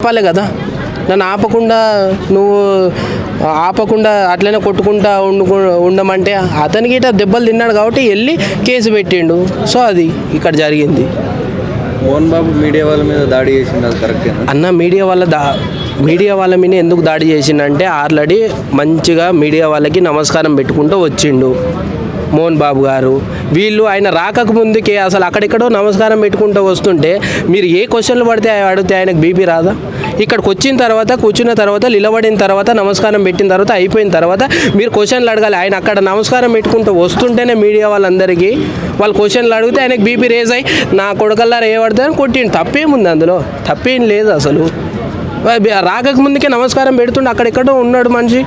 చెప్పాలి కదా. నన్ను ఆపకుండా అట్లనే కొట్టుకుంటా ఉండమంటే అతనికి ఇట్లా దెబ్బలు తిన్నాడు కాబట్టి వెళ్ళి కేసు పెట్టిండు. సో అది ఇక్కడ జరిగింది. మోహన్ బాబు మీడియా వాళ్ళ మీద దాడి చేసిండు, అది కరెక్టేనా అన్న? మీడియా వాళ్ళ మీద ఎందుకు దాడి చేసిండంటే ఆల్రెడీ మంచిగా మీడియా వాళ్ళకి నమస్కారం పెట్టుకుంటూ వచ్చిండు మోహన్ బాబు గారు. వీళ్ళు ఆయన రాకకు ముందుకే అసలు అక్కడెక్కడో నమస్కారం పెట్టుకుంటూ వస్తుంటే మీరు ఏ క్వశ్చన్లు పడితే అడిగితే ఆయనకు బీపీ రాదా? ఇక్కడికి వచ్చిన తర్వాత కూర్చున్న తర్వాత నిలబడిన తర్వాత నమస్కారం పెట్టిన తర్వాత అయిపోయిన తర్వాత మీరు క్వశ్చన్లు అడగాలి. ఆయన అక్కడ నమస్కారం పెట్టుకుంటూ వస్తుంటేనే మీడియా వాళ్ళందరికీ వాళ్ళు క్వశ్చన్లు అడిగితే ఆయనకు బీపీ రేజ్ అయ్యి నా కొడుకల్లారా ఏ పడతారని కొట్టిండు. తప్పేముంది అందులో? తప్పేం లేదు అసలు. రాకకు ముందుకే నమస్కారం పెడుతుండే అక్కడెక్కడో ఉన్నాడు మనిషి.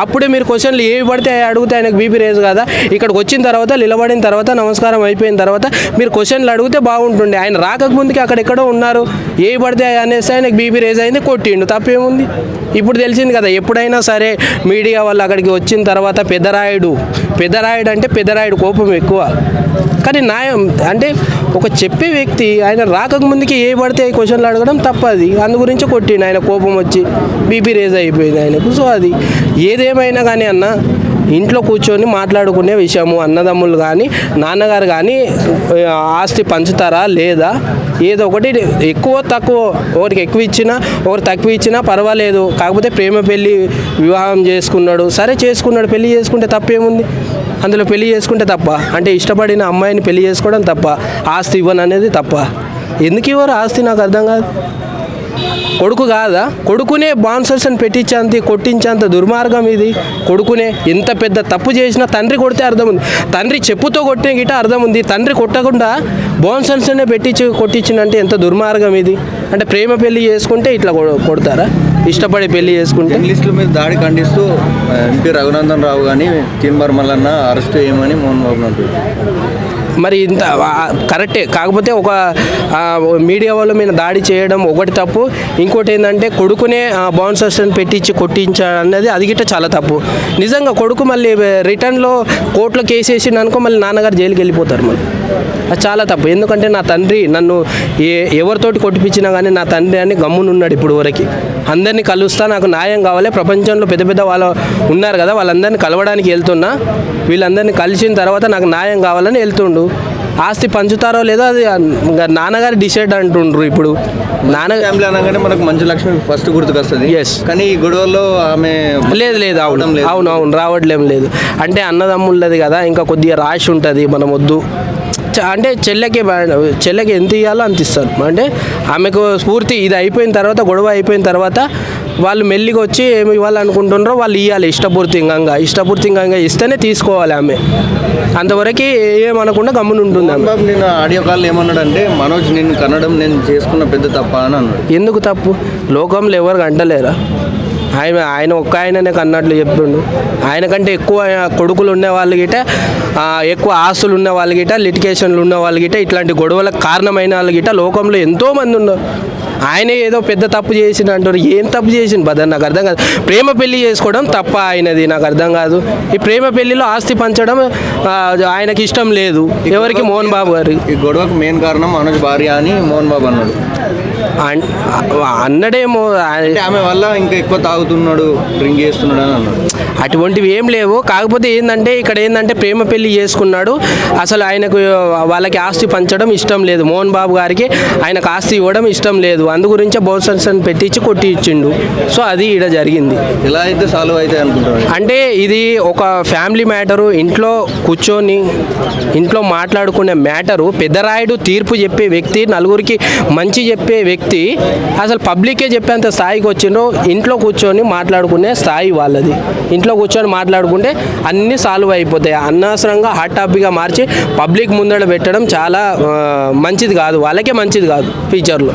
అప్పుడే మీరు క్వశ్చన్లు ఏవి పడితే అడిగితే ఆయనకు బీపీ రేజ్ కదా. ఇక్కడికి వచ్చిన తర్వాత నిలబడిన తర్వాత నమస్కారం అయిపోయిన తర్వాత మీరు క్వశ్చన్లు అడిగితే బాగుంటుండే. ఆయన రాకకు ముందుకి అక్కడెక్కడో ఉన్నారు, ఏవి పడితే అనేసి ఆయనకు బీపీ రేజ్ అయింది, కొట్టిండు. తప్పేముంది? ఇప్పుడు తెలిసింది కదా. ఎప్పుడైనా సరే మీడియా వాళ్ళు అక్కడికి వచ్చిన తర్వాత పెద్దరాయుడు అంటే పెద్దరాయుడు కోపం ఎక్కువ. కానీ న్యాయం అంటే ఒక చెప్పే వ్యక్తి ఆయన రాకకు ముందుకి ఏ పడితే క్వశ్చన్లు అడగడం తప్పది. అందు గురించి కొట్టిండు. ఆయన కోపం వచ్చి బీపీ రేజ్ అయిపోయింది ఆయనకు. సో అది ఏదేమైనా కానీ అన్న ఇంట్లో కూర్చొని మాట్లాడుకునే విషయము. అన్నదమ్ములు కానీ నాన్నగారు కానీ ఆస్తి పంచుతారా లేదా, ఏదో ఒకటి ఎక్కువ తక్కువ, ఒకరికి ఎక్కువ ఇచ్చినా ఒకరు తక్కువ ఇచ్చినా పర్వాలేదు. కాకపోతే ప్రేమ పెళ్ళి వివాహం చేసుకున్నాడు, సరే చేసుకున్నాడు. పెళ్ళి చేసుకుంటే తప్పేముంది? అందులో పెళ్లి చేసుకుంటే తప్ప అంటే ఇష్టపడిన అమ్మాయిని పెళ్లి చేసుకోవడం తప్ప, ఆస్తి ఇవ్వను అనేది తప్ప. ఎందుకు ఇవ్వరు ఆస్తి? నాకు అర్థం కాదు. కొడుకు కాదా? కొడుకునే బాన్సర్స్ని పెట్టించేంత కొట్టించేంత దుర్మార్గం ఇది. కొడుకునే ఎంత పెద్ద తప్పు చేసినా తండ్రి కొడితే అర్థం ఉంది, తండ్రి చెప్పుతో కొట్టిన గిట అర్థం ఉంది. తండ్రి కొట్టకుండా బాన్సర్స్నే కొట్టించిందంటే ఎంత దుర్మార్గం ఇది. అంటే ప్రేమ పెళ్లి చేసుకుంటే ఇట్లా కొడతారా? ఇష్టపడి పెళ్లి చేసుకుంటే. జర్నలిస్టుల మీద దాడి ఖండిస్తూ ఎంపీ రఘునందన్ రావు కానీ తీన్మార్ మల్లన్న అరెస్ట్ చేయమని మోహన్ బాబు అంటారు. మరి ఇంత కరెక్టే. కాకపోతే ఒక మీడియా వాళ్ళ మీద దాడి చేయడం ఒకటి తప్పు. ఇంకోటి ఏంటంటే కొడుకునే బాన్సర్స్ని పెట్టించి కొట్టించడం అన్నది అది గిట్ట చాలా తప్పు. నిజంగా కొడుకు మళ్ళీ రిటర్న్లో కోర్టులో కేసు వేసిండు అనుకో, మళ్ళీ నాన్నగారు జైలుకి వెళ్ళిపోతారు. మళ్ళీ అది చాలా తప్పు. ఎందుకంటే నా తండ్రి నన్ను ఎవరితోటి కొట్టిపించినా కానీ నా తండ్రి అని గమ్మునున్నాడు ఇప్పుడు వరకు. అందరినీ కలుస్తా, నాకు న్యాయం కావాలి. ప్రపంచంలో పెద్ద పెద్ద వాళ్ళు ఉన్నారు కదా, వాళ్ళందరినీ కలవడానికి వెళ్తున్నా. వీళ్ళందరినీ కలిసిన తర్వాత నాకు న్యాయం కావాలని వెళ్తుండు. ఆస్తి పంచుతారో లేదో అది నాన్నగారు డిసైడ్ అంటుండ్రు. ఇప్పుడు నాన్న ఫ్యామిలీ అనగానే మనకు మంచు లక్ష్మి ఫస్ట్ గుర్తుకొస్తుంది. ఎస్. కానీ ఈ గొడవల్లో ఆమె లేదు అవును రావట్లేం లేదు. అంటే అన్నదమ్ముళ్ళది కదా, ఇంకా కొద్దిగా రాసి ఉంటుంది. మనం వద్దు అంటే చెల్లెకి ఎంత ఇవ్వాలో అంత ఇస్తారు. అంటే ఆమెకు స్ఫూర్తి ఇది అయిపోయిన తర్వాత, గొడవ అయిపోయిన తర్వాత వాళ్ళు మెల్లిగా వచ్చి ఏమి ఇవ్వాలనుకుంటున్నారో వాళ్ళు ఇవ్వాలి. ఇష్టపూర్తికంగా ఇస్తేనే తీసుకోవాలి ఆమె. అంతవరకు ఏమనకుండా గమ్మున ఉంటుంది. బాబు నేను ఆడియో కాల్ ఏమన్నాడంటే, మనోజ్ నిన్ను కనడం నేను చేసుకున్న పెద్ద తప్ప అని అన్నాడు. ఎందుకు తప్పు? లోకంలో ఎవరు అంటలేరా? ఆయన ఒక్క ఆయననే కన్నట్లు చెప్తుండు. ఆయన కంటే ఎక్కువ కొడుకులు ఉన్న వాళ్ళు గిట, ఎక్కువ ఆస్తులు ఉన్న వాళ్ళు గిట, లిటిగేషన్లు ఉన్న వాళ్ళు గిట, ఇట్లాంటి గొడవలకు కారణమైన వాళ్ళు గిట లోకంలో ఎంతోమంది ఉన్నారు. ఆయనే ఏదో పెద్ద తప్పు చేసిండు అంటారు. ఏం తప్పు చేసిండు బదర్? నాకు అర్థం కాదు. ప్రేమ పెళ్లి చేసుకోవడం తప్ప ఆయనది? నాకు అర్థం కాదు. ఈ ప్రేమ పెళ్లిలో ఆస్తి పంచడం ఆయనకి ఇష్టం లేదు. ఎవరికి? మోహన్ బాబు గారు. ఈ గొడవకు మెయిన్ కారణం మనోజ్ భార్య అని మోహన్ బాబు అన్నాడు. అన్నడేమో ఆమె వల్ల ఇంకా ఎక్కువ తాగుతున్నాడు, డ్రింక్ చేస్తున్నాడు అని అన్నాడు. అటువంటివి ఏం లేవు. కాకపోతే ఇక్కడ ఏంటంటే ప్రేమ పెళ్లి చేసుకున్నాడు. అసలు ఆయనకు వాళ్ళకి ఆస్తి పంచడం ఇష్టం లేదు. మోహన్ బాబు గారికి ఆయనకు ఆస్తి ఇవ్వడం ఇష్టం లేదు. అందు గురించే బౌన్సర్స్ని పెట్టించి కొట్టి ఇచ్చిండు. సో అది ఇక్కడ జరిగింది. ఎలా అయితే సాల్వ్ అయితే అనుకుంటారు. అంటే ఇది ఒక ఫ్యామిలీ మ్యాటరు. ఇంట్లో కూర్చొని ఇంట్లో మాట్లాడుకునే మ్యాటరు. పెద్దరాయుడు తీర్పు చెప్పే వ్యక్తి, నలుగురికి మంచి చెప్పే వ్యక్తి, అసలు పబ్లికే చెప్పేంత స్థాయికి వచ్చిండ్రు. ఇంట్లో కూర్చొని మాట్లాడుకునే స్థాయి వాళ్ళది. ఇంట్లో కూర్చొని మాట్లాడుకుంటే అన్నీ సాల్వ్ అయిపోతాయి. అనవసరంగా హాట్ టాపిక్గా మార్చి పబ్లిక్ ముందర పెట్టడం చాలా మంచిది కాదు. వాళ్ళకే మంచిది కాదు ఫ్యూచర్లో.